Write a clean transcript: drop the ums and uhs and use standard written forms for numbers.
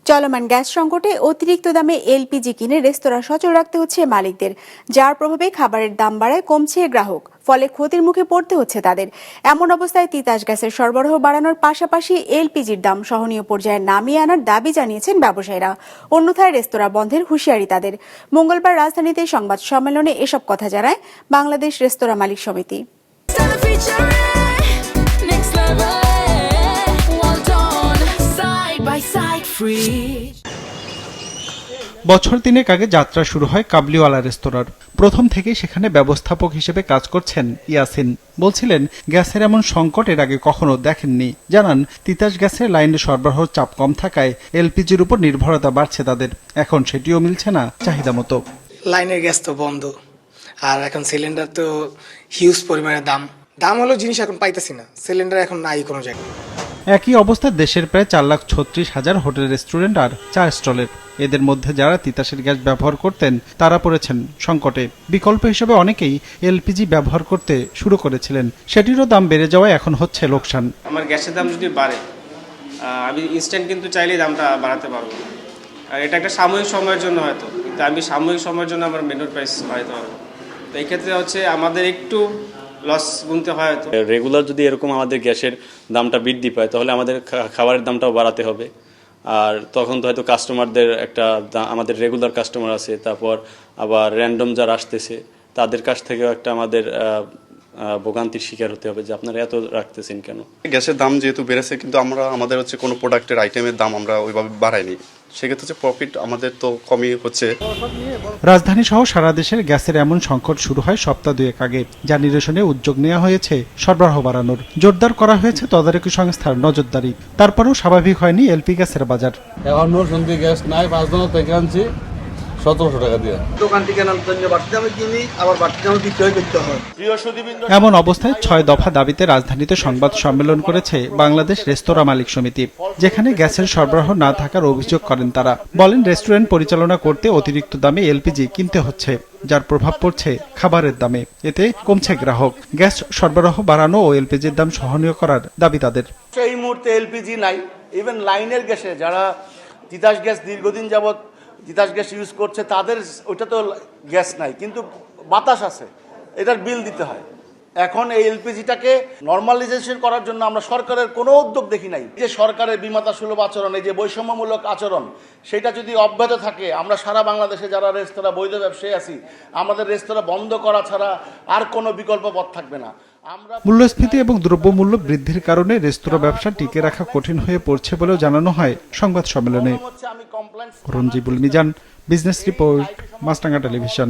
চলমান গ্যাস সংকটে অতিরিক্ত দামে এলপিজি কিনে রেস্তোরাঁ সচল রাখতে হচ্ছে মালিকদের, যার প্রভাবে খাবারের দাম বাড়ায়, কমছে গ্রাহক, ফলে ক্ষতির মুখে পড়তে হচ্ছে তাদের। এমন অবস্থায় তিতাস গ্যাসের সরবরাহ বাড়ানোর পাশাপাশি এলপিজির দাম সহনীয় পর্যায়ে নামিয়ে আনার দাবি জানিয়েছেন ব্যবসায়ীরা। অন্যথায় রেস্তোরাঁ বন্ধের হুঁশিয়ারি তাদের। মঙ্গলবার রাজধানীতে সংবাদ সম্মেলনে এসব কথা জানায় বাংলাদেশ রেস্তোরাঁ মালিক সমিতি। বছর তিনেক আগে যাত্রা শুরু হয় কাবলিওয়ালা রেস্তোরাঁর। প্রথম থেকেই সেখানে ব্যবস্থাপক হিসেবে কাজ করছেন ইয়াসিন। বলছিলেন, গ্যাসের এমন সংকট এর আগে কখনো দেখেননি। জানান, তিতাস গ্যাসের লাইনে সরবরাহ চাপ কম থাকায় এলপিজির উপর নির্ভরতা বাড়ছে তাদের। এখন সেটিও মিলছে না চাহিদা মতো। লাইনের গ্যাস তো বন্ধ, আর এখন সিলিন্ডার তো হিউজ পরিমাণে দাম হলো জিনিস এখন পাইতেছি না, সিলিন্ডার এখন নাই কোনো জায়গায়। একই অবস্থা দেশের প্রায় 4,36,000 হোটেল, রেস্টুরেন্ট আর চা স্টলের। এদের মধ্যে যারা তিতাসের গ্যাস ব্যবহার করতেন তারা পড়েছেন সংকটে। বিকল্প হিসেবে অনেকেই এলপিজি ব্যবহার করতে শুরু করেছিলেন, সেটিরও দাম বেড়ে যাওয়ায় এখন হচ্ছে লোকসান। আমার গ্যাসের দাম যদি বাড়ে, আমি ইনস্ট্যান্ট কিন্তু চাইলেই দামটা বাড়াতে পারবো। আর এটা একটা সাময়িক সময়ের জন্য হয়তো, কিন্তু আমি সাময়িক সময়ের জন্য আমার মেনুর প্রাইস বাড়াতে পারবো। তো এই ক্ষেত্রে হচ্ছে আমাদের একটু লস গুনতে হয় হয়তো। রেগুলার যদি এরকম আমাদের গ্যাসের দামটা বৃদ্ধি পায়, তাহলে আমাদের খাবারের দামটাও বাড়াতে হবে। আর তখন তো হয়তো কাস্টমারদের একটা, আমাদের রেগুলার কাস্টমার আছে, তারপর আবার র্যান্ডম যারা আসতেছে তাদের কাছ থেকেও একটা আমাদের ভোগান্তির শিকার হতে হবে যে আপনারা এত রাখতেছেন কেন। গ্যাসের দাম যেহেতু বেড়েছে, কিন্তু আমাদের হচ্ছে কোনো প্রোডাক্টের আইটেমের দাম আমরা ওইভাবে বাড়াইনি, সেক্ষেত্রে হচ্ছে প্রফিট আমাদের তো কমই হচ্ছে। রাজধানী সহ সারা দেশের গ্যাসের এমন সংকট শুরু হয় সপ্তাহ দুয়েক আগে, যা নিরসনে উদ্যোগ নেওয়া হয়েছে সরবরাহ বাড়ানোর। জোরদার করা হয়েছে তদারকি সংস্থার নজরদারি। তারপরেও স্বাভাবিক হয়নি এলপি গ্যাসের বাজার। এখন নরসিংদী গ্যাস নাই, 5 দিন থেকে আনছি 1700 টাকা দিয়ে। দোকান থেকে বাড়তি দামে কিনি, আবার বাড়তি দামে বিক্রয় করতে হয়। এমন অবস্থায় 6 দফা দাবিতে রাজধানীতে সংবাদ সম্মেলন করেছে বাংলাদেশ রেস্তোরাঁ মালিক সমিতি, যেখানে গ্যাসের সরবরাহ না থাকার অভিযোগ করেন তারা। বলেন, রেস্টুরেন্ট পরিচালনা করতে অতিরিক্ত দামে এলপিজি কিনতে হচ্ছে, যার প্রভাব পড়ছে খাবারের দামে। এতে কমছে গ্রাহক। গ্যাস সরবরাহ বাড়ানো ও এলপিজির দাম সহনীয় করার দাবি তাদের। এই মুহূর্তে এলপিজি নাই, ইভেন লাইনের গ্যাসে যারা তিতাস গ্যাস দীর্ঘদিন যাবত তিতাস গ্যাস ইউজ করছে তাদের ওইটা তো গ্যাস নাই, কিন্তু বাতাস আছে, এটার বিল দিতে হয়। এখন এই এলপিজিটাকে নর্মালাইজেশন করার জন্য আমরা সরকারের কোনো উদ্যোগ দেখি নাই। যে সরকারের বিমাতা সুলভ আচরণ, এই যে বৈষম্যমূলক আচরণ, সেটা যদি অব্যাহত থাকে, আমরা সারা বাংলাদেশে যারা রেস্তোরাঁ বৈধ ব্যবসায়ী আছি, আমাদের রেস্তোরাঁ বন্ধ করা ছাড়া আর কোনো বিকল্প পথ থাকবে না। মূল্যস্ফীতি এবং দ্রব্যমূল্য বৃদ্ধির কারণে রেস্তোরাঁ ব্যবসা টিকে রাখা কঠিন হয়ে পড়ছে বলেও জানানো হয় সংবাদ সম্মেলনে। রঞ্জিবুল মিজান, বিজনেস রিপোর্ট, মাছরাঙা টেলিভিশন।